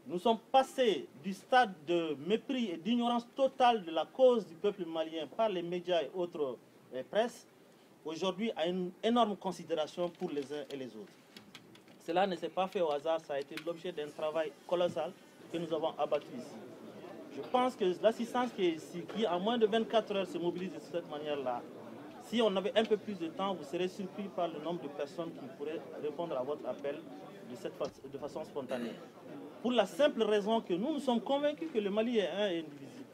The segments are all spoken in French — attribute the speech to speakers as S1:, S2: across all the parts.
S1: nous sommes passés du stade de mépris et d'ignorance totale de la cause du peuple malien par les médias et autres presses, aujourd'hui à une énorme considération pour les uns et les autres. Cela ne s'est pas fait au hasard, ça a été l'objet d'un travail colossal que nous avons abattu ici. Je pense que l'assistance qui est ici, qui en moins de 24 heures se mobilise de cette manière-là, si on avait un peu plus de temps, vous serez surpris par le nombre de personnes qui pourraient répondre à votre appel de façon spontanée. Pour la simple raison que nous sommes convaincus que le Mali est un et indivisible.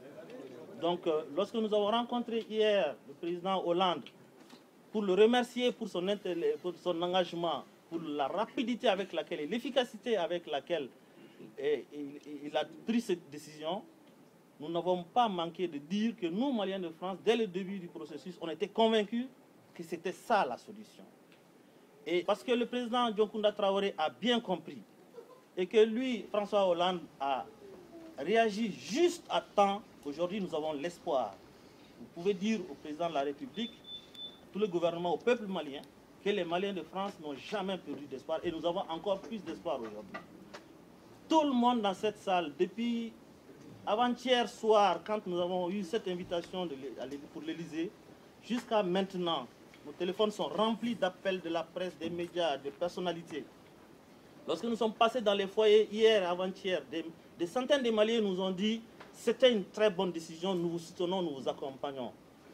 S1: Donc, lorsque nous avons rencontré hier le président Hollande pour le remercier pour son engagement, pour la rapidité avec laquelle et l'efficacité avec laquelle il a pris cette décision, nous n'avons pas manqué de dire que nous, Maliens de France, dès le début du processus, on était convaincus que c'était ça la solution. Et parce que le président Dioncounda Traoré a bien compris et que lui, François Hollande, a réagi juste à temps, aujourd'hui nous avons l'espoir. Vous pouvez dire au président de la République, tout le gouvernement, au peuple malien, que les Maliens de France n'ont jamais perdu d'espoir et nous avons encore plus d'espoir aujourd'hui. Tout le monde dans cette salle, depuis avant-hier soir, quand nous avons eu cette invitation pour l'Élysée, jusqu'à maintenant, nos téléphones sont remplis d'appels de la presse, des médias, des personnalités. Lorsque nous sommes passés dans les foyers hier, avant-hier, des centaines de Maliens nous ont dit « c'était une très bonne décision, nous vous soutenons, nous vous accompagnons ».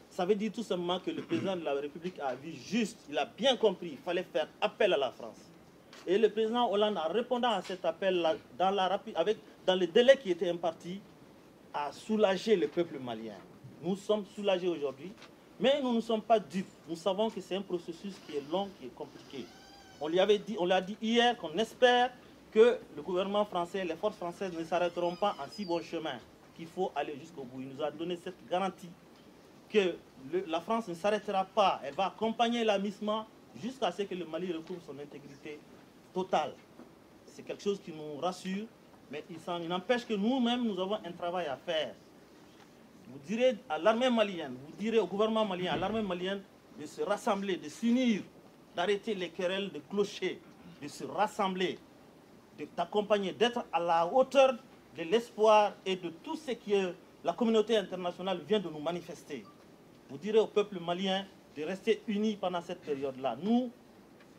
S1: Ça veut dire tout simplement que le président de la République a vu juste, il a bien compris, il fallait faire appel à la France. Et le président Hollande, en répondant à cet appel dans le délai qui était imparti, a soulagé le peuple malien. Nous sommes soulagés aujourd'hui, mais nous ne sommes pas dupes. Nous savons que c'est un processus qui est long, qui est compliqué. On l'a dit hier qu'on espère que le gouvernement français, les forces françaises ne s'arrêteront pas en si bon chemin, qu'il faut aller jusqu'au bout. Il nous a donné cette garantie que la France ne s'arrêtera pas. Elle va accompagner la MISMA jusqu'à ce que le Mali retrouve son intégrité totale. C'est quelque chose qui nous rassure, mais il n'empêche que nous-mêmes, nous avons un travail à faire. Vous direz à l'armée malienne, vous direz au gouvernement malien, à l'armée malienne de se rassembler, de s'unir, d'arrêter les querelles de clochers, de se rassembler, d'accompagner, d'être à la hauteur de l'espoir et de tout ce que la communauté internationale vient de nous manifester. Vous direz au peuple malien de rester unis pendant cette période-là. Nous,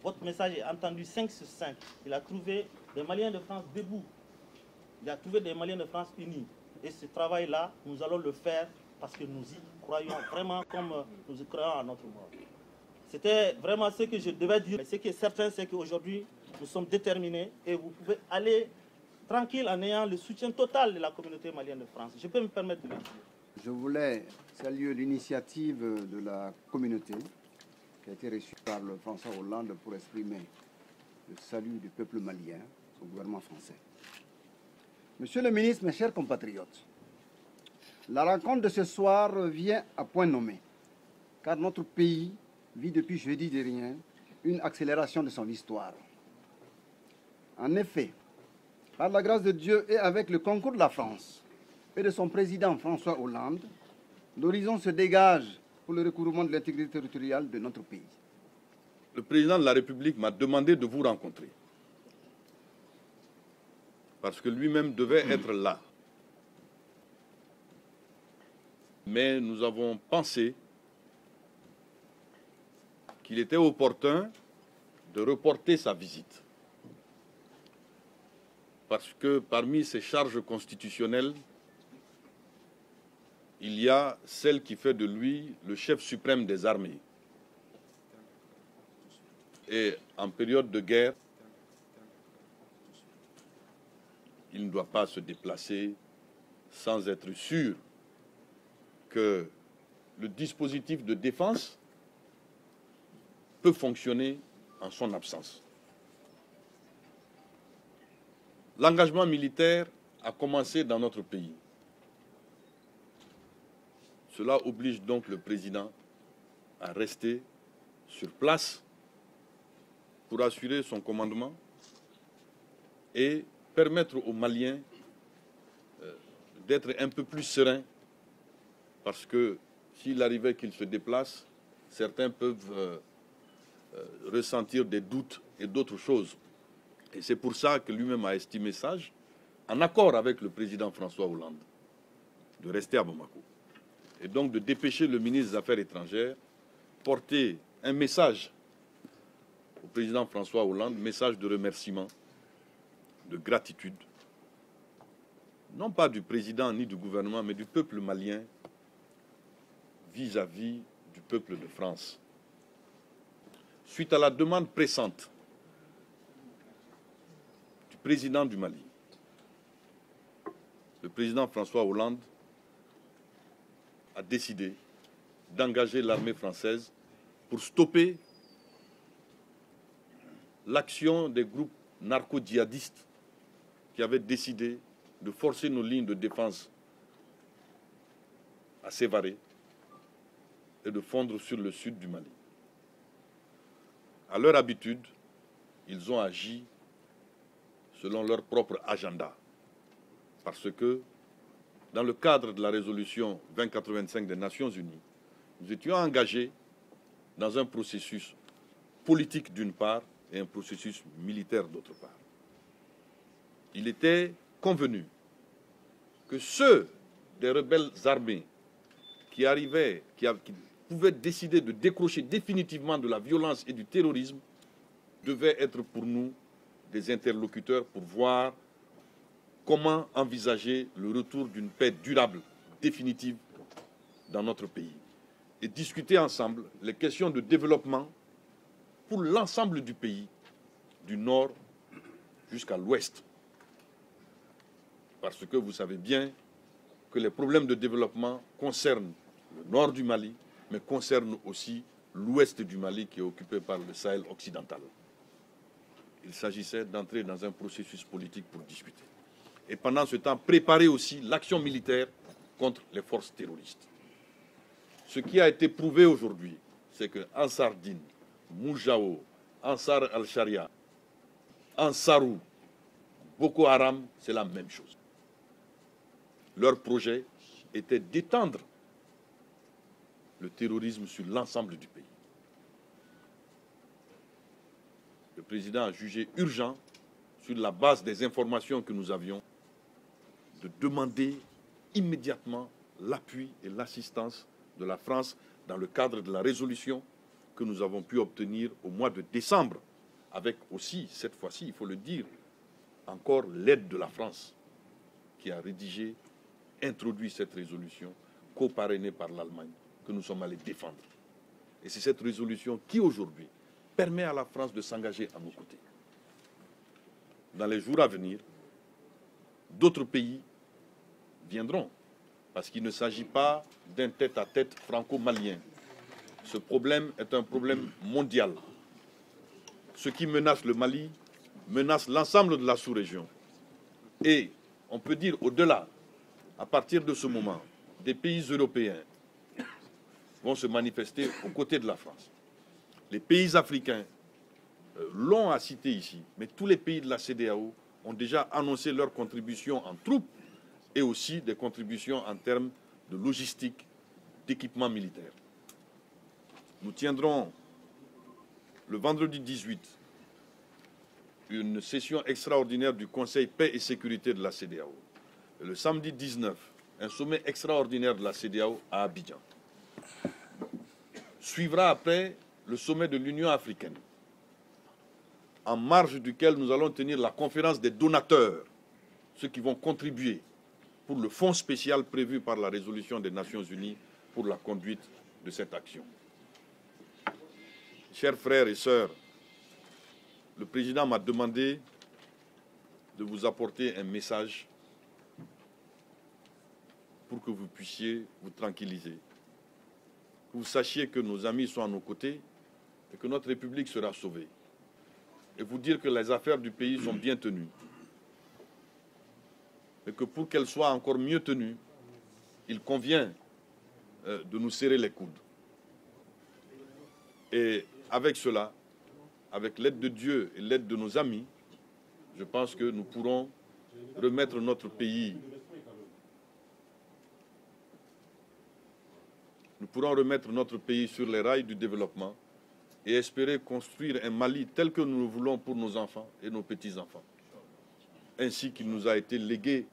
S1: votre message est entendu 5 sur 5. Il a trouvé des Maliens de France debout. Il a trouvé des Maliens de France unis. Et ce travail-là, nous allons le faire parce que nous y croyons vraiment comme nous y croyons à notre mort. C'était vraiment ce que je devais dire. Mais ce qui est certain, c'est qu'aujourd'hui, nous sommes déterminés et vous pouvez aller tranquille en ayant le soutien total de la communauté malienne de France. Je peux me permettre de le dire.
S2: Je voulais saluer l'initiative de la communauté qui a été reçue par le François Hollande pour exprimer le salut du peuple malien au gouvernement français. Monsieur le ministre, mes chers compatriotes, la rencontre de ce soir vient à point nommé, car notre pays vit depuis jeudi dernier une accélération de son histoire. En effet, par la grâce de Dieu et avec le concours de la France et de son président François Hollande, l'horizon se dégage pour le recouvrement de l'intégrité territoriale de notre pays.
S3: Le président de la République m'a demandé de vous rencontrer parce que lui-même devait être là. Mais nous avons pensé qu'il était opportun de reporter sa visite. Parce que parmi ces charges constitutionnelles, il y a celle qui fait de lui le chef suprême des armées. Et en période de guerre, il ne doit pas se déplacer sans être sûr que le dispositif de défense peut fonctionner en son absence. L'engagement militaire a commencé dans notre pays. Cela oblige donc le président à rester sur place pour assurer son commandement et permettre aux Maliens d'être un peu plus sereins, parce que s'il arrivait qu'il se déplace, certains peuvent ressentir des doutes et d'autres choses. Et c'est pour ça que lui-même a estimé sage en accord avec le président François Hollande, de rester à Bamako. Et donc de dépêcher le ministre des Affaires étrangères, porter un message au président François Hollande, message de remerciement, de gratitude, non pas du président ni du gouvernement, mais du peuple malien vis-à-vis du peuple de France. Suite à la demande pressante du président du Mali, le président François Hollande a décidé d'engager l'armée française pour stopper l'action des groupes narco-djihadistes qui avaient décidé de forcer nos lignes de défense à Sévaré et de fondre sur le sud du Mali. À leur habitude, ils ont agi selon leur propre agenda. Parce que, dans le cadre de la résolution 2085 des Nations Unies, nous étions engagés dans un processus politique d'une part et un processus militaire d'autre part. Il était convenu que ceux des rebelles armés qui arrivaient, qui pouvaient décider de décrocher définitivement de la violence et du terrorisme devaient être pour nous des interlocuteurs pour voir comment envisager le retour d'une paix durable, définitive dans notre pays. Et discuter ensemble les questions de développement pour l'ensemble du pays, du nord jusqu'à l'ouest. Parce que vous savez bien que les problèmes de développement concernent le nord du Mali, mais concernent aussi l'ouest du Mali qui est occupé par le Sahel occidental. Il s'agissait d'entrer dans un processus politique pour discuter. Et pendant ce temps, préparer aussi l'action militaire contre les forces terroristes. Ce qui a été prouvé aujourd'hui, c'est que Ansar Dine, Moujao, Ansar al-Sharia, Ansarou, Boko Haram, c'est la même chose. Leur projet était d'étendre le terrorisme sur l'ensemble du pays. Le président a jugé urgent, sur la base des informations que nous avions, de demander immédiatement l'appui et l'assistance de la France dans le cadre de la résolution que nous avons pu obtenir au mois de décembre, avec aussi, cette fois-ci, il faut le dire, encore l'aide de la France, qui a rédigé, introduit cette résolution, co-parrainée par l'Allemagne, que nous sommes allés défendre. Et c'est cette résolution qui, aujourd'hui, permet à la France de s'engager à nos côtés. Dans les jours à venir, d'autres pays viendront, parce qu'il ne s'agit pas d'un tête-à-tête franco-malien. Ce problème est un problème mondial. Ce qui menace le Mali menace l'ensemble de la sous-région. Et on peut dire au-delà, à partir de ce moment, des pays européens vont se manifester aux côtés de la France. Les pays africains l'ont à citer ici, mais tous les pays de la CEDEAO ont déjà annoncé leur contribution en troupes et aussi des contributions en termes de logistique, d'équipement militaire. Nous tiendrons le vendredi 18 une session extraordinaire du Conseil paix et sécurité de la CEDEAO. Et le samedi 19, un sommet extraordinaire de la CEDEAO à Abidjan. Suivra après le sommet de l'Union africaine, en marge duquel nous allons tenir la conférence des donateurs, ceux qui vont contribuer pour le fonds spécial prévu par la résolution des Nations Unies pour la conduite de cette action. Chers frères et sœurs, le président m'a demandé de vous apporter un message pour que vous puissiez vous tranquilliser, que vous sachiez que nos amis sont à nos côtés et que notre République sera sauvée. Et vous dire que les affaires du pays sont bien tenues. Et que pour qu'elles soient encore mieux tenues, il convient de nous serrer les coudes. Et avec cela, avec l'aide de Dieu et l'aide de nos amis, je pense que nous pourrons remettre notre pays. Nous pourrons remettre notre pays sur les rails du développement et espérer construire un Mali tel que nous le voulons pour nos enfants et nos petits-enfants. ainsi qu'il nous a été légué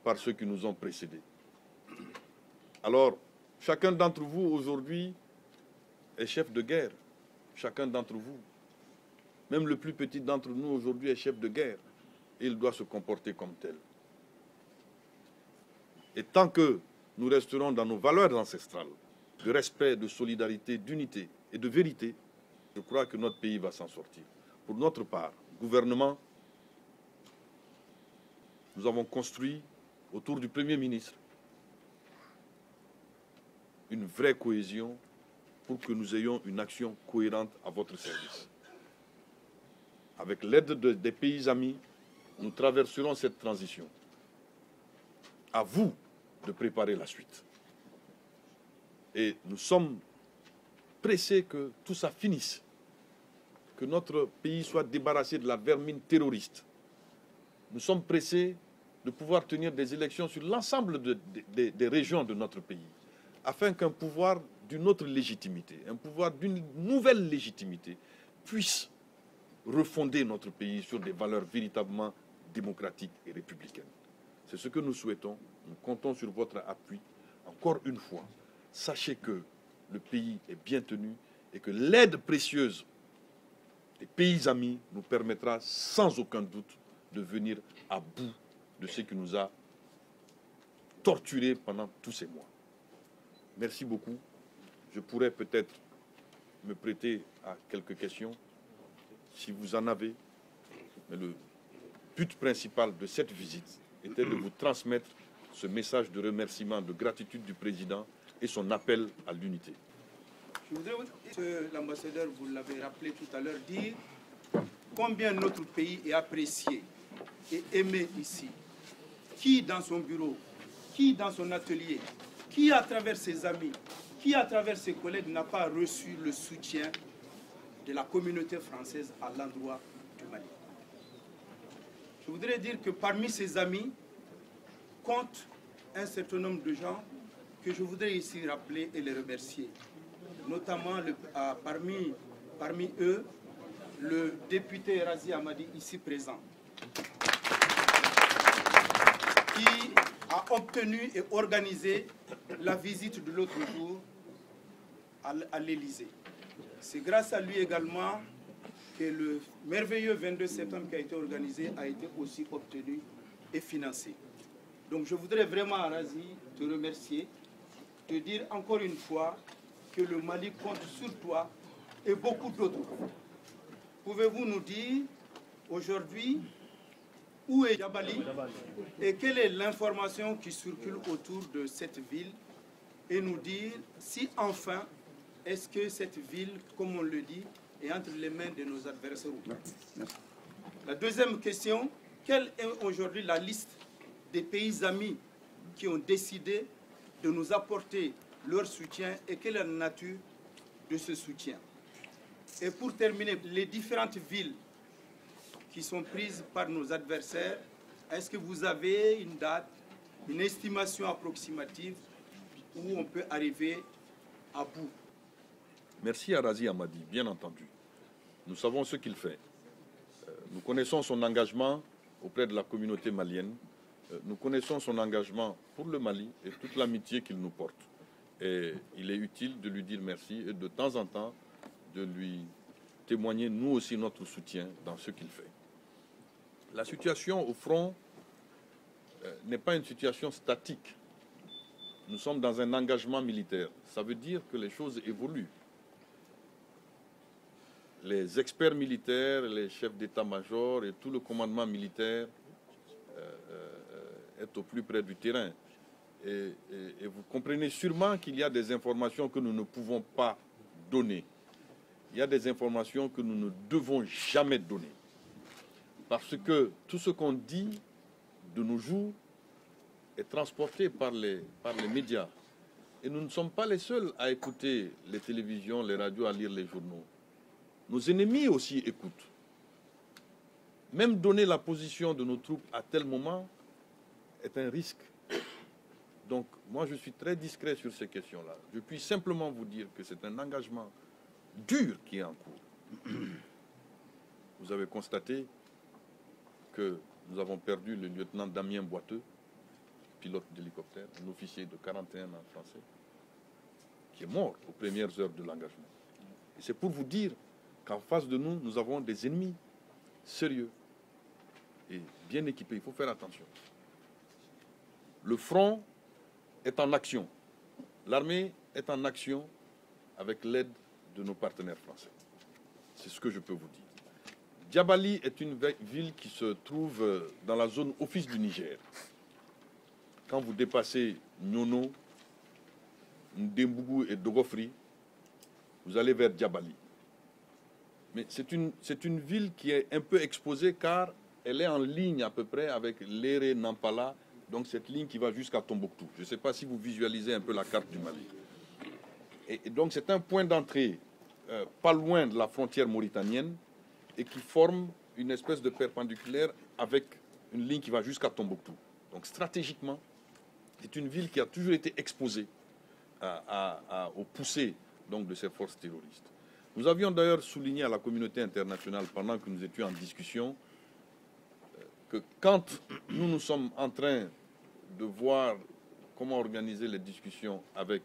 S3: par ceux qui nous ont précédés. Alors, chacun d'entre vous aujourd'hui est chef de guerre. Chacun d'entre vous, même le plus petit d'entre nous aujourd'hui est chef de guerre. Et il doit se comporter comme tel. Et tant que nous resterons dans nos valeurs ancestrales, de respect, de solidarité, d'unité et de vérité, je crois que notre pays va s'en sortir. Pour notre part, gouvernement, nous avons construit autour du Premier ministre une vraie cohésion pour que nous ayons une action cohérente à votre service. Avec l'aide des pays amis, nous traverserons cette transition. À vous de préparer la suite. Et nous sommes pressés que tout ça finisse, que notre pays soit débarrassé de la vermine terroriste. Nous sommes pressés de pouvoir tenir des élections sur l'ensemble des régions de notre pays, afin qu'un pouvoir d'une autre légitimité, un pouvoir d'une nouvelle légitimité, puisse refonder notre pays sur des valeurs véritablement démocratiques et républicaines. C'est ce que nous souhaitons. Nous comptons sur votre appui. Encore une fois, sachez que le pays est bien tenu et que l'aide précieuse des pays amis nous permettra sans aucun doute de venir à bout de ce qui nous a torturés pendant tous ces mois. Merci beaucoup. Je pourrais peut-être me prêter à quelques questions, si vous en avez. Mais le but principal de cette visite était de vous transmettre ce message de remerciement, de gratitude du président et son appel à l'unité.
S4: Je voudrais, monsieur l'ambassadeur, vous l'avez rappelé tout à l'heure, dire combien notre pays est apprécié et aimé ici. Qui dans son bureau, qui dans son atelier, qui à travers ses amis, qui à travers ses collègues n'a pas reçu le soutien de la communauté française à l'endroit du Mali. Je voudrais dire que parmi ses amis compte un certain nombre de gens que je voudrais ici rappeler et les remercier. Notamment parmi eux, le député Razi Amadi ici présent, qui a obtenu et organisé la visite de l'autre jour à l'Élysée. C'est grâce à lui également que le merveilleux 22 septembre qui a été organisé a été aussi obtenu et financé. Donc je voudrais vraiment, Razi, te remercier, te dire encore une fois que le Mali compte sur toi et beaucoup d'autres. Pouvez-vous nous dire aujourd'hui où est Jabali et quelle est l'information qui circule autour de cette ville et nous dire si enfin est-ce que cette ville, comme on le dit, est entre les mains de nos adversaires ou pas. La deuxième question, quelle est aujourd'hui la liste des pays amis qui ont décidé de nous apporter leur soutien et quelle est la nature de ce soutien? Et pour terminer, les différentes villes qui sont prises par nos adversaires, est-ce que vous avez une date, une estimation approximative où on peut arriver à bout?
S3: Merci à Razi Amadi, bien entendu. Nous savons ce qu'il fait. Nous connaissons son engagement auprès de la communauté malienne. Nous connaissons son engagement pour le Mali et toute l'amitié qu'il nous porte. Et il est utile de lui dire merci et de temps en temps de lui témoigner, nous aussi, notre soutien dans ce qu'il fait. La situation au front n'est pas une situation statique. Nous sommes dans un engagement militaire. Ça veut dire que les choses évoluent. Les experts militaires, les chefs d'état-major et tout le commandement militaire est au plus près du terrain. Et vous comprenez sûrement qu'il y a des informations que nous ne pouvons pas donner. Il y a des informations que nous ne devons jamais donner. Parce que tout ce qu'on dit de nos jours est transporté par les médias. Et nous ne sommes pas les seuls à écouter les télévisions, les radios, à lire les journaux. Nos ennemis aussi écoutent. Même donner la position de nos troupes à tel moment est un risque. Donc, moi, je suis très discret sur ces questions-là. Je puis simplement vous dire que c'est un engagement dur qui est en cours. Vous avez constaté que nous avons perdu le lieutenant Damien Boiteux, pilote d'hélicoptère, un officier de 41 ans français, qui est mort aux premières heures de l'engagement. Et c'est pour vous dire qu'en face de nous, nous avons des ennemis sérieux et bien équipés. Il faut faire attention. Le front est en action. L'armée est en action avec l'aide de nos partenaires français. C'est ce que je peux vous dire. Diabali est une ville qui se trouve dans la zone office du Niger. Quand vous dépassez Nyono, Ndembougou et Dogofri, vous allez vers Diabali. Mais c'est une ville qui est un peu exposée car elle est en ligne à peu près avec Léré, Nampala, donc cette ligne qui va jusqu'à Tombouctou. Je ne sais pas si vous visualisez un peu la carte du Mali. Et donc c'est un point d'entrée pas loin de la frontière mauritanienne et qui forme une espèce de perpendiculaire avec une ligne qui va jusqu'à Tombouctou. Donc stratégiquement, c'est une ville qui a toujours été exposée aux poussées donc, de ces forces terroristes. Nous avions d'ailleurs souligné à la communauté internationale pendant que nous étions en discussion que quand nous sommes en train de voir comment organiser les discussions avec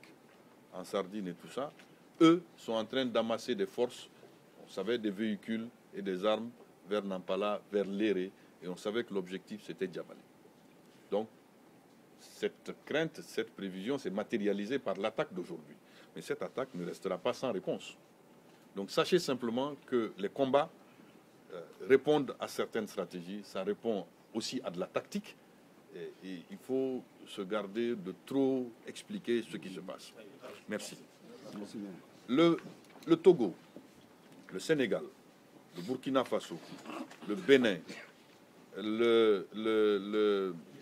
S3: Ansardine et tout ça, eux sont en train d'amasser des forces, on savait des véhicules et des armes vers Nampala, vers Léré, et on savait que l'objectif c'était Diabali. Donc cette crainte, cette prévision s'est matérialisée par l'attaque d'aujourd'hui. Mais cette attaque ne restera pas sans réponse. Donc sachez simplement que les combats répondent à certaines stratégies, ça répond aussi à de la tactique, et il faut se garder de trop expliquer ce qui se passe. Merci. Le Togo, le Sénégal, le Burkina Faso, le Bénin,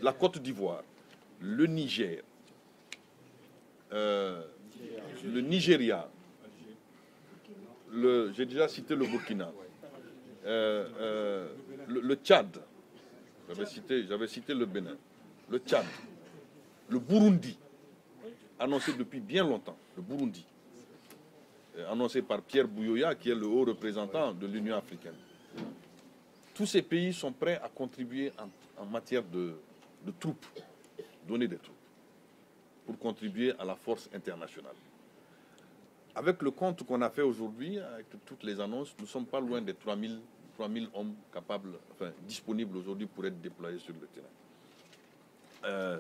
S3: la Côte d'Ivoire, le Niger, le Nigeria, j'ai déjà cité le Burkina, le Tchad, j'avais cité le Bénin, le Tchad, le Burundi, annoncé depuis bien longtemps, le Burundi, annoncé par Pierre Bouyoya, qui est le haut représentant de l'Union africaine. Tous ces pays sont prêts à contribuer en matière de troupes, donner des troupes, pour contribuer à la force internationale. Avec le compte qu'on a fait aujourd'hui, avec toutes les annonces, nous ne sommes pas loin des 3000 hommes capables, enfin, disponibles aujourd'hui pour être déployés sur le terrain.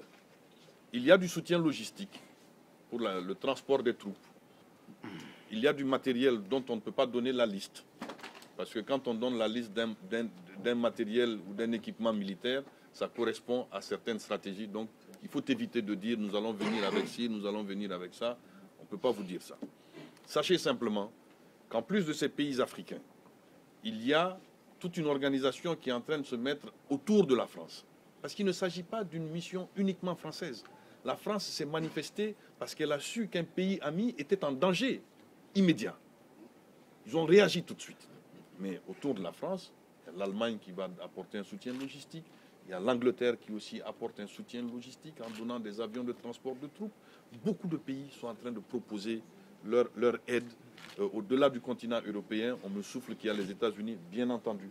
S3: Il y a du soutien logistique pour le transport des troupes. Il y a du matériel dont on ne peut pas donner la liste. Parce que quand on donne la liste d'un matériel ou d'un équipement militaire, ça correspond à certaines stratégies. Donc, il faut éviter de dire nous allons venir avec ci, nous allons venir avec ça. On ne peut pas vous dire ça. Sachez simplement qu'en plus de ces pays africains, il y a toute une organisation qui est en train de se mettre autour de la France. Parce qu'il ne s'agit pas d'une mission uniquement française. La France s'est manifestée parce qu'elle a su qu'un pays ami était en danger immédiat. Ils ont réagi tout de suite. Mais autour de la France, il y a l'Allemagne qui va apporter un soutien logistique. Il y a l'Angleterre qui aussi apporte un soutien logistique en donnant des avions de transport de troupes. Beaucoup de pays sont en train de proposer leur aide. Au-delà du continent européen, on me souffle qu'il y a les États-Unis, bien entendu,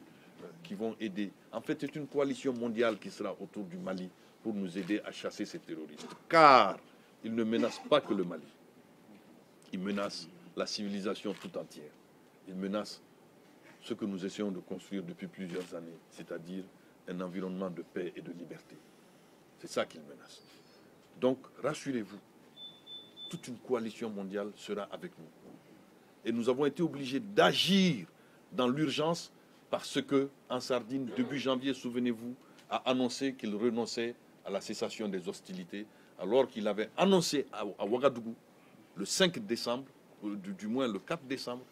S3: qui vont aider. En fait, c'est une coalition mondiale qui sera autour du Mali pour nous aider à chasser ces terroristes. Car ils ne menacent pas que le Mali. Ils menacent la civilisation tout entière. Ils menacent ce que nous essayons de construire depuis plusieurs années, c'est-à-dire un environnement de paix et de liberté. C'est ça qu'ils menacent. Donc, rassurez-vous, toute une coalition mondiale sera avec nous. Et nous avons été obligés d'agir dans l'urgence parce que Ansardine, début janvier, souvenez-vous, a annoncé qu'il renonçait à la cessation des hostilités, alors qu'il avait annoncé à Ouagadougou, le 5 décembre, ou du moins le 4 décembre,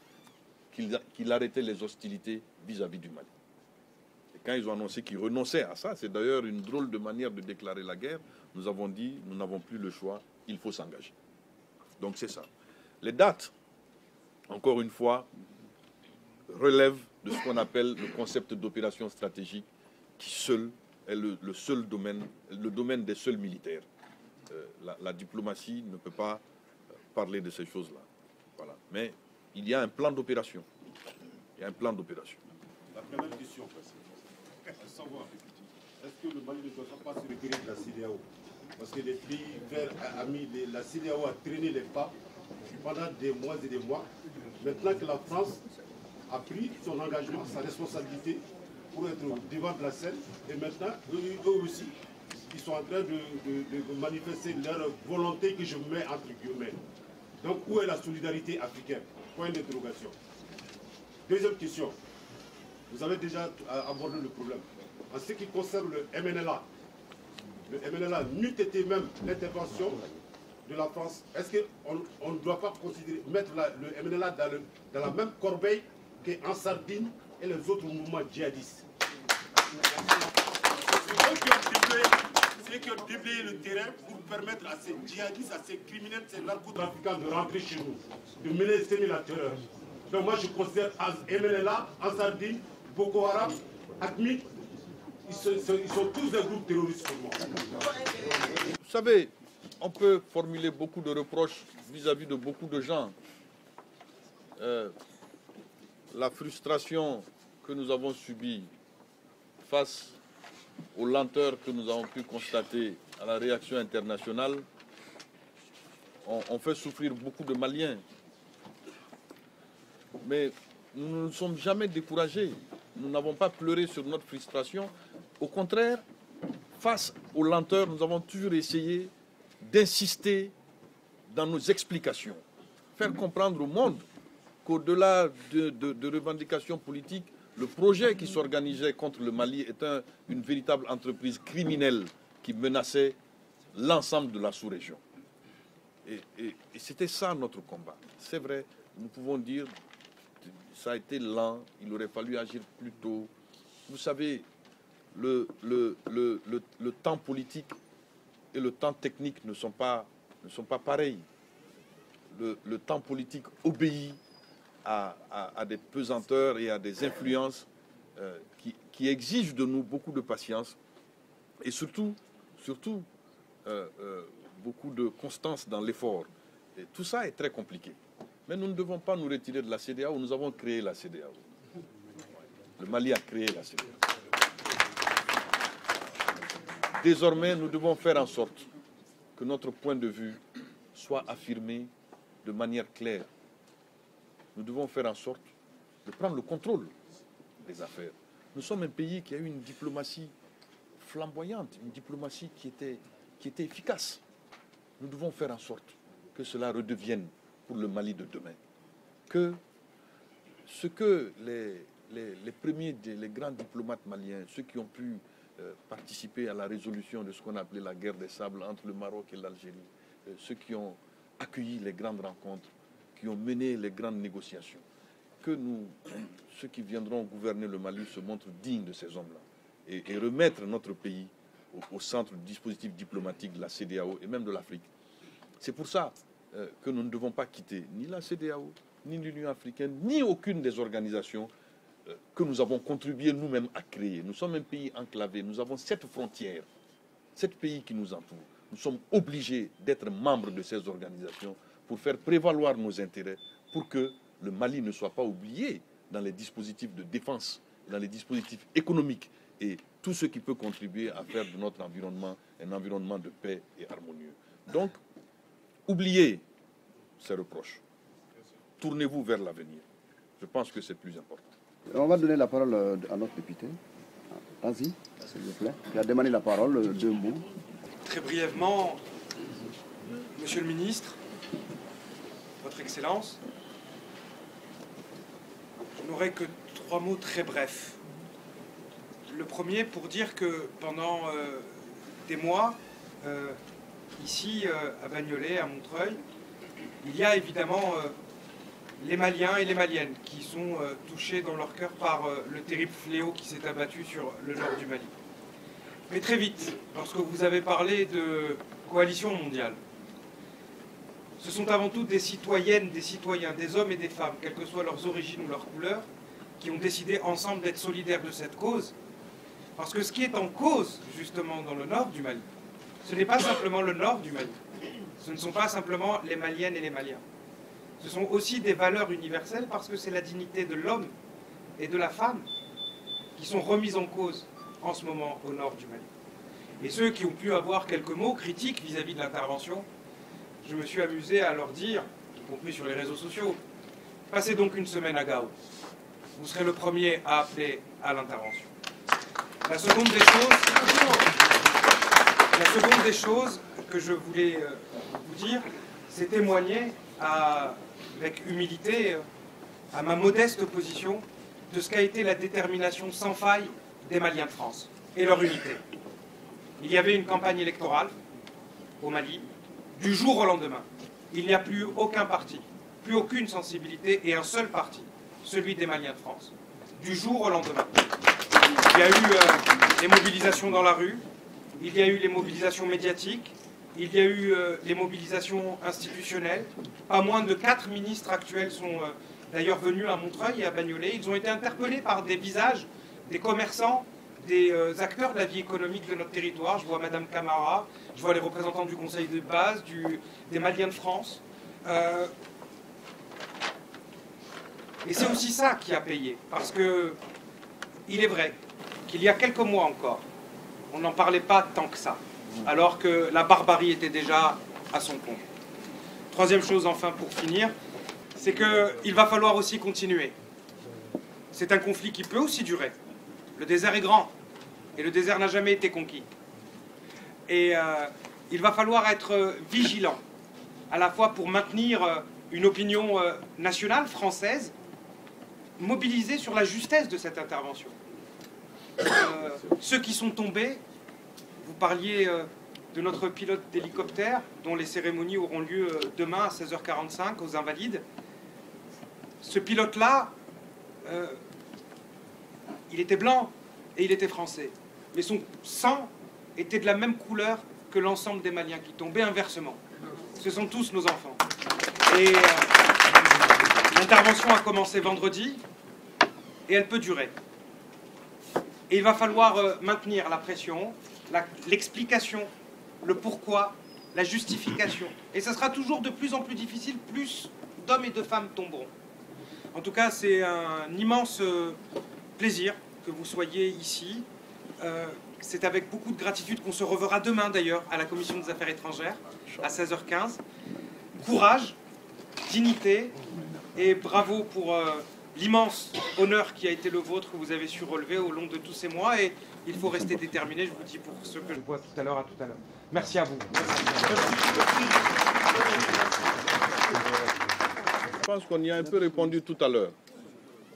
S3: qu'il arrêtait les hostilités vis-à-vis du Mali. Et quand ils ont annoncé qu'ils renonçaient à ça, c'est d'ailleurs une drôle de manière de déclarer la guerre, nous avons dit, nous n'avons plus le choix, il faut s'engager. Donc c'est ça. Les dates, encore une fois, relèvent de ce qu'on appelle le concept d'opération stratégique, qui seul est le seul domaine, le domaine des seuls militaires. La diplomatie ne peut pas parler de ces choses-là. Voilà. Mais il y a un plan d'opération. Il y a un plan d'opération.
S5: La première question, savoir est-ce que le Mali ne doit pas se retirer de la CEDEAO? Parce que les pays verts amis, la CEDEAO a traîné les pas pendant des mois et des mois. Maintenant que la France a pris son engagement, sa responsabilité pour être devant de la scène, et maintenant, eux aussi, ils sont en train de manifester leur volonté que je mets entre guillemets. Donc, où est la solidarité africaine? Point d'interrogation. Deuxième question. Vous avez déjà abordé le problème. En ce qui concerne le MNLA n'eût été même l'intervention de la France. Est-ce qu'on ne doit pas mettre le MNLA dans la même corbeille qu'en Sardine et les autres mouvements djihadistes? C'est eux qui ont déblayé le terrain pour permettre à ces djihadistes, à ces criminels, ces narcotrafiquants de rentrer chez nous, de semer la terreur. Donc moi je considère MNLA, en Sardine, Boko Haram, ATMI, ils sont tous des groupes terroristes pour moi.
S3: Vous savez, on peut formuler beaucoup de reproches vis-à-vis de beaucoup de gens. La frustration que nous avons subie face aux lenteurs que nous avons pu constater à la réaction internationale ont fait souffrir beaucoup de Maliens. Mais nous ne nous sommes jamais découragés. Nous n'avons pas pleuré sur notre frustration. Au contraire, face aux lenteurs, nous avons toujours essayé d'insister dans nos explications. Faire comprendre au monde qu'au-delà de revendications politiques, le projet qui s'organisait contre le Mali est une véritable entreprise criminelle qui menaçait l'ensemble de la sous-région. Et c'était ça notre combat. C'est vrai, nous pouvons dire ça a été lent, il aurait fallu agir plus tôt. Vous savez, le temps politique et le temps technique ne sont pas pareils. Le temps politique obéit à des pesanteurs et à des influences qui exigent de nous beaucoup de patience et surtout beaucoup de constance dans l'effort. Et tout ça est très compliqué. Mais nous ne devons pas nous retirer de la CEDEAO. Nous avons créé la CEDEAO. Le Mali a créé la CEDEAO. Désormais, nous devons faire en sorte que notre point de vue soit affirmé de manière claire. Nous devons faire en sorte de prendre le contrôle des affaires. Nous sommes un pays qui a eu une diplomatie flamboyante, une diplomatie qui était efficace. Nous devons faire en sorte que cela redevienne pour le Mali de demain. Que ce que les premiers, les grands diplomates maliens, ceux qui ont pu participer à la résolution de ce qu'on appelait la guerre des sables entre le Maroc et l'Algérie, ceux qui ont accueilli les grandes rencontres, qui ont mené les grandes négociations, que ceux qui viendront gouverner le Mali se montrent dignes de ces hommes-là et remettre notre pays au centre du dispositif diplomatique de la CEDEAO et même de l'Afrique. C'est pour ça que nous ne devons pas quitter ni la CEDEAO, ni l'Union africaine, ni aucune des organisations que nous avons contribué nous-mêmes à créer. Nous sommes un pays enclavé, nous avons 7 frontières, 7 pays qui nous entourent. Nous sommes obligés d'être membres de ces organisations pour faire prévaloir nos intérêts, pour que le Mali ne soit pas oublié dans les dispositifs de défense, dans les dispositifs économiques et tout ce qui peut contribuer à faire de notre environnement un environnement de paix et harmonieux. Donc, oubliez ces reproches. Tournez-vous vers l'avenir. Je pense que c'est plus important.
S2: On va donner la parole à notre député. Vas-y, s'il vous plaît. Il a demandé la parole, 2 mots.
S6: Très brièvement, Monsieur le Ministre, Votre Excellence, je n'aurai que 3 mots très brefs. Le premier pour dire que pendant des mois, ici à Bagnolet, à Montreuil, il y a évidemment les Maliens et les Maliennes qui sont touchés dans leur cœur par le terrible fléau qui s'est abattu sur le nord du Mali. Mais très vite, lorsque vous avez parlé de coalition mondiale, ce sont avant tout des citoyennes, des citoyens, des hommes et des femmes, quelles que soient leurs origines ou leurs couleurs, qui ont décidé ensemble d'être solidaires de cette cause. Parce que ce qui est en cause, justement, dans le nord du Mali, ce n'est pas simplement le nord du Mali. Ce ne sont pas simplement les Maliennes et les Maliens. Ce sont aussi des valeurs universelles parce que c'est la dignité de l'homme et de la femme qui sont remises en cause en ce moment au nord du Mali. Et ceux qui ont pu avoir quelques mots critiques vis-à-vis de l'intervention, je me suis amusé à leur dire, y compris sur les réseaux sociaux, passez donc une semaine à Gao. Vous serez le premier à appeler à l'intervention. La seconde des choses que je voulais vous dire, c'est témoigner avec humilité à ma modeste position de ce qu'a été la détermination sans faille des Maliens de France et leur unité. Il y avait une campagne électorale au Mali. Du jour au lendemain, il n'y a plus aucun parti, plus aucune sensibilité et un seul parti, celui des Maliens de France. Du jour au lendemain. Il y a eu les mobilisations dans la rue, il y a eu les mobilisations médiatiques, il y a eu les mobilisations institutionnelles. Pas moins de 4 ministres actuels sont d'ailleurs venus à Montreuil et à Bagnolet. Ils ont été interpellés par des visages, des commerçants, des acteurs de la vie économique de notre territoire. Je vois Madame Camara, je vois les représentants du conseil de base, des Maliens de France. Et c'est aussi ça qui a payé. Parce que il est vrai qu'il y a quelques mois encore, on n'en parlait pas tant que ça, alors que la barbarie était déjà à son comble. Troisième chose, enfin, pour finir, c'est qu'il va falloir aussi continuer. C'est un conflit qui peut aussi durer. Le désert est grand, et le désert n'a jamais été conquis. Et il va falloir être vigilant, à la fois pour maintenir une opinion nationale, française, mobilisée sur la justesse de cette intervention. Ceux qui sont tombés, vous parliez de notre pilote d'hélicoptère, dont les cérémonies auront lieu demain à 16h45 aux Invalides. Ce pilote-là, il était blanc et il était français. Mais son sang était de la même couleur que l'ensemble des Maliens qui tombaient, inversement. Ce sont tous nos enfants. Et l'intervention a commencé vendredi et elle peut durer. Et il va falloir maintenir la pression, l'explication, le pourquoi, la justification. Et ça sera toujours de plus en plus difficile, plus d'hommes et de femmes tomberont. En tout cas, c'est un immense plaisir que vous soyez ici. C'est avec beaucoup de gratitude qu'on se reverra demain, d'ailleurs, à la Commission des Affaires étrangères, à 16h15. Courage, dignité, et bravo pour l'immense honneur qui a été le vôtre, que vous avez su relever au long de tous ces mois. Et il faut rester déterminé, je vous dis, pour ceux que je vois tout à l'heure, Merci à vous.
S3: Je pense qu'on y a un peu répondu tout à l'heure.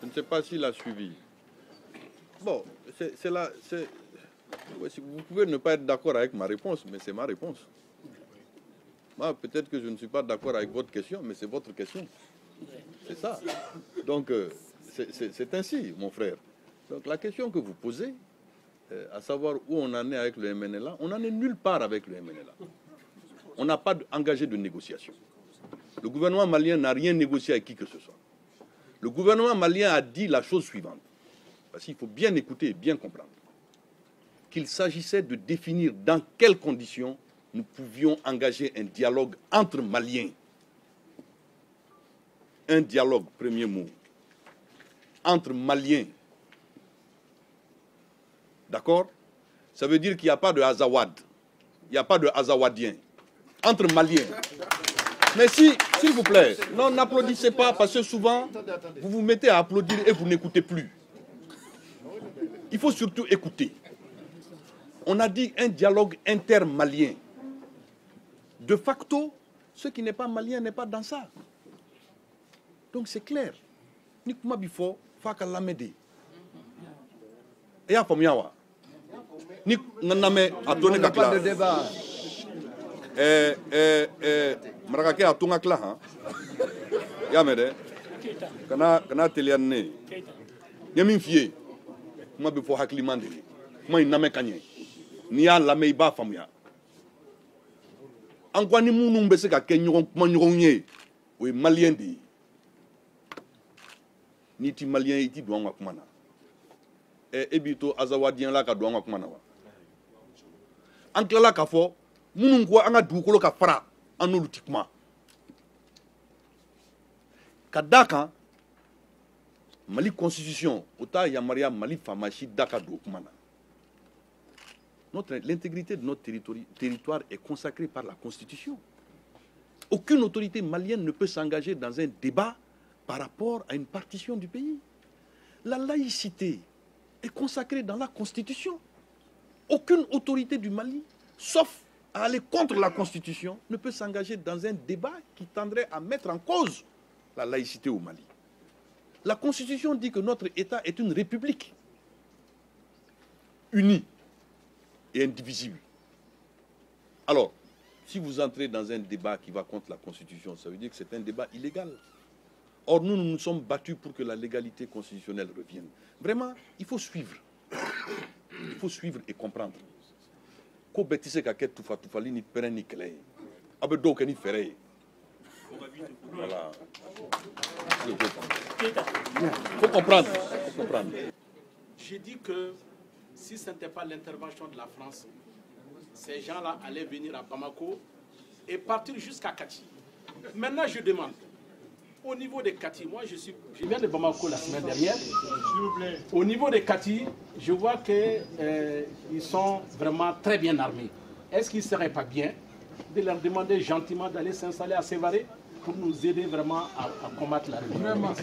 S3: Je ne sais pas s'il a suivi. Bon, c'est là. Vous pouvez ne pas être d'accord avec ma réponse, mais c'est ma réponse. Moi, peut-être que je ne suis pas d'accord avec votre question, mais c'est votre question. C'est ça. Donc, c'est ainsi, mon frère. Donc, la question que vous posez, à savoir où on en est avec le MNLA, on n'en est nulle part avec le MNLA. On n'a pas engagé de négociation. Le gouvernement malien n'a rien négocié avec qui que ce soit. Le gouvernement malien a dit la chose suivante, parce qu'il faut bien écouter et bien comprendre, qu'il s'agissait de définir dans quelles conditions nous pouvions engager un dialogue entre Maliens. Un dialogue, premier mot, entre Maliens. D'accord? Ça veut dire qu'il n'y a pas de Azawad. Il n'y a pas de Azawadien. Entre Maliens. Mais s'il vous plaît, non, n'applaudissez pas, parce que souvent, vous vous mettez à applaudir et vous n'écoutez plus. Il faut surtout écouter. On a dit un dialogue intermalien. De facto, ce qui n'est pas malien n'est pas dans ça. Donc c'est clair. Ni kuma bifo faka lamede. Et ya famyawa. Ni naname atone kakla.
S2: Pas de débat.
S3: Marakake atunga kla ha. Ya mede. Kana telianne. Yamin fie. Kuma bifo haklimande. Kuma iname kanye. Ni ya lame iba famya. Angwa ni munu mbese ka kenyon kuma nyon ye. We malien di. Ni ti malien iti douanga kumana. Ebito azawadien la ka douanga kumana wa. Ankela ka fo munu ngwa anga dukolo ka fara anulu tikma. Kadaka Mali constitution ota ya Maria Mali famashi daka do kumana. l'intégrité de notre territoire est consacrée par la Constitution. Aucune autorité malienne ne peut s'engager dans un débat par rapport à une partition du pays. La laïcité est consacrée dans la Constitution. Aucune autorité du Mali, sauf à aller contre la Constitution, ne peut s'engager dans un débat qui tendrait à mettre en cause la laïcité au Mali. La Constitution dit que notre État est une république unie et indivisible. Alors, si vous entrez dans un débat qui va contre la Constitution, ça veut dire que c'est un débat illégal. Or, nous nous sommes battus pour que la légalité constitutionnelle revienne. Vraiment, il faut suivre. Il faut suivre et comprendre. Voilà. Il faut comprendre.
S7: J'ai dit que si ce n'était pas l'intervention de la France, ces gens-là allaient venir à Bamako et partir jusqu'à Kati. Maintenant, je demande, au niveau des Kati, moi je viens de Bamako la semaine dernière. Au niveau des Kati, je vois qu'ils sont vraiment très bien armés. Est-ce qu'il ne serait pas bien de leur demander gentiment d'aller s'installer à Sévaré pour nous aider vraiment à combattre la rébellion?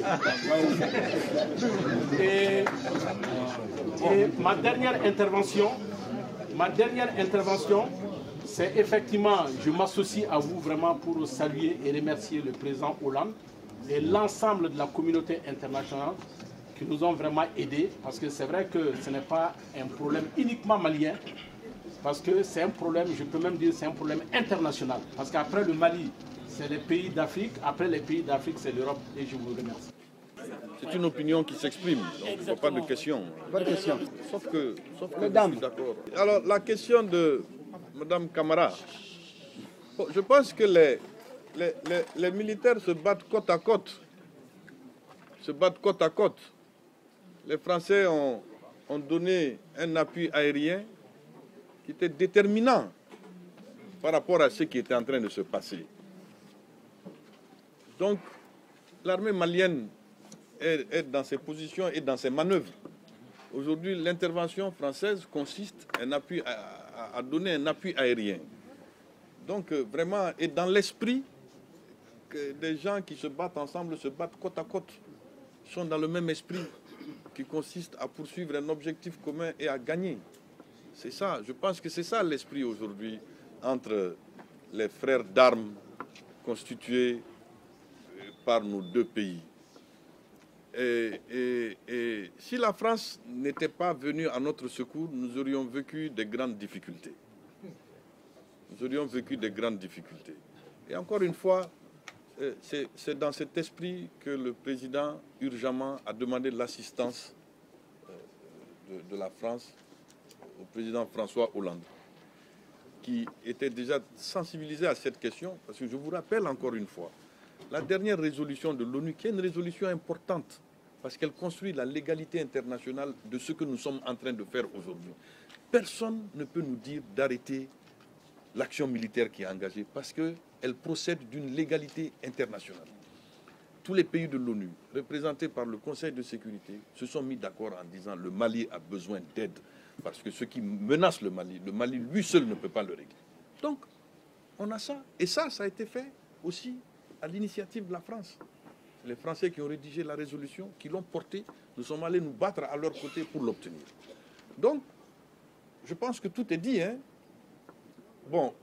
S7: Et ma dernière intervention, c'est effectivement, je m'associe à vous vraiment pour saluer et remercier le président Hollande et l'ensemble de la communauté internationale qui nous ont vraiment aidés, parce que c'est vrai que ce n'est pas un problème uniquement malien, parce que c'est un problème, je peux même dire, c'est un problème international. Parce qu'après le Mali, c'est les pays d'Afrique, après les pays d'Afrique, c'est l'Europe, et je vous remercie.
S3: C'est une opinion qui s'exprime, donc il n'y a pas de question.
S2: Pas de question.
S3: Sauf que je suis d'accord. Alors, la question de Mme Camara, bon, je pense que les militaires se battent côte à côte. Les Français ont donné un appui aérien qui était déterminant par rapport à ce qui était en train de se passer. Donc, l'armée malienne est dans ses positions et dans ses manœuvres. Aujourd'hui, l'intervention française consiste à donner un appui aérien. Donc, vraiment, et dans l'esprit que des gens qui se battent ensemble, se battent côte à côte, sont dans le même esprit qui consiste à poursuivre un objectif commun et à gagner. C'est ça, je pense que c'est ça l'esprit aujourd'hui entre les frères d'armes constitués par nos deux pays. Et si la France n'était pas venue à notre secours, nous aurions vécu de grandes difficultés. Et encore une fois, c'est dans cet esprit que le président urgemment a demandé l'assistance de la France au président François Hollande, qui était déjà sensibilisé à cette question, parce que je vous rappelle encore une fois, la dernière résolution de l'ONU, qui est une résolution importante, parce qu'elle construit la légalité internationale de ce que nous sommes en train de faire aujourd'hui. Personne ne peut nous dire d'arrêter l'action militaire qui est engagée, parce qu'elle procède d'une légalité internationale. Tous les pays de l'ONU, représentés par le Conseil de sécurité, se sont mis d'accord en disant que le Mali a besoin d'aide, parce que ce qui menace le Mali lui seul ne peut pas le régler. Donc, on a ça. Et ça a été fait aussi à l'initiative de la France. C'est les Français qui ont rédigé la résolution, qui l'ont portée. Nous sommes allés nous battre à leur côté pour l'obtenir. Donc, je pense que tout est dit. Hein. Bon,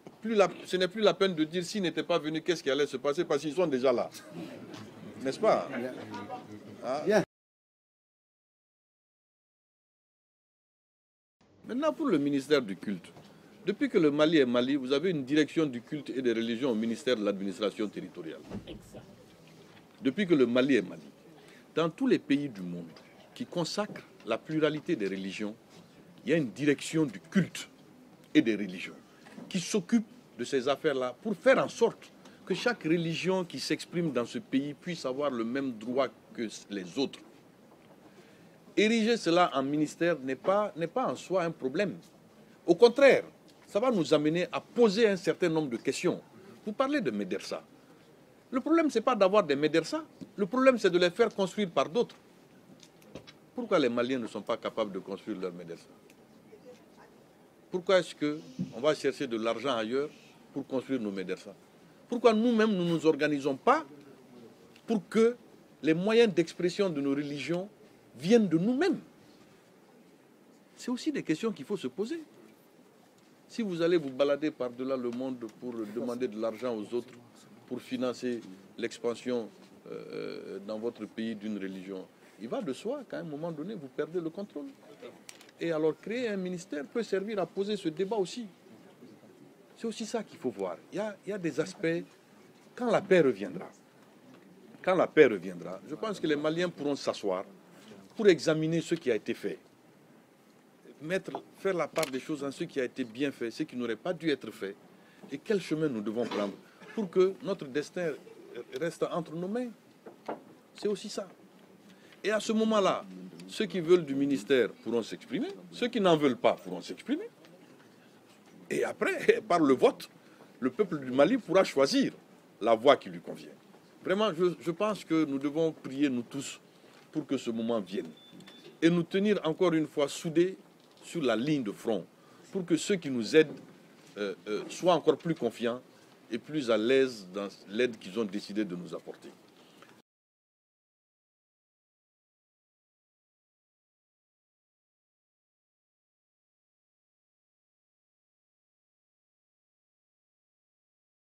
S3: ce n'est plus la peine de dire s'ils n'étaient pas venus, qu'est-ce qui allait se passer, parce qu'ils sont déjà là. N'est-ce pas? Hein? Maintenant, pour le ministère du culte, depuis que le Mali est Mali, vous avez une direction du culte et des religions au ministère de l'administration territoriale. Exact. Depuis que le Mali est Mali, dans tous les pays du monde qui consacrent la pluralité des religions, il y a une direction du culte et des religions qui s'occupe de ces affaires-là pour faire en sorte que chaque religion qui s'exprime dans ce pays puisse avoir le même droit que les autres. Ériger cela en ministère n'est pas en soi un problème. Au contraire, ça va nous amener à poser un certain nombre de questions. Vous parlez de médersa. Le problème, ce n'est pas d'avoir des médersa. Le problème, c'est de les faire construire par d'autres. Pourquoi les Maliens ne sont pas capables de construire leurs médersa? Pourquoi est-ce qu'on va chercher de l'argent ailleurs pour construire nos médersas? Pourquoi nous-mêmes, nous ne nous organisons pas pour que les moyens d'expression de nos religions viennent de nous-mêmes? C'est aussi des questions qu'il faut se poser. Si vous allez vous balader par-delà le monde pour demander de l'argent aux autres, pour financer l'expansion dans votre pays d'une religion, il va de soi qu'à un moment donné, vous perdez le contrôle. Et alors, créer un ministère peut servir à poser ce débat aussi. C'est aussi ça qu'il faut voir. Il y a des aspects, quand la paix reviendra, je pense que les Maliens pourront s'asseoir pour examiner ce qui a été fait. Faire la part des choses en ce qui a été bien fait, ce qui n'aurait pas dû être fait, et quel chemin nous devons prendre pour que notre destin reste entre nos mains. C'est aussi ça. Et à ce moment-là, ceux qui veulent du ministère pourront s'exprimer, ceux qui n'en veulent pas pourront s'exprimer. Et après, par le vote, le peuple du Mali pourra choisir la voie qui lui convient. Vraiment, je pense que nous devons prier, nous tous, pour que ce moment vienne. Et nous tenir encore une fois soudés sur la ligne de front, pour que ceux qui nous aident soient encore plus confiants et plus à l'aise dans l'aide qu'ils ont décidé de nous apporter.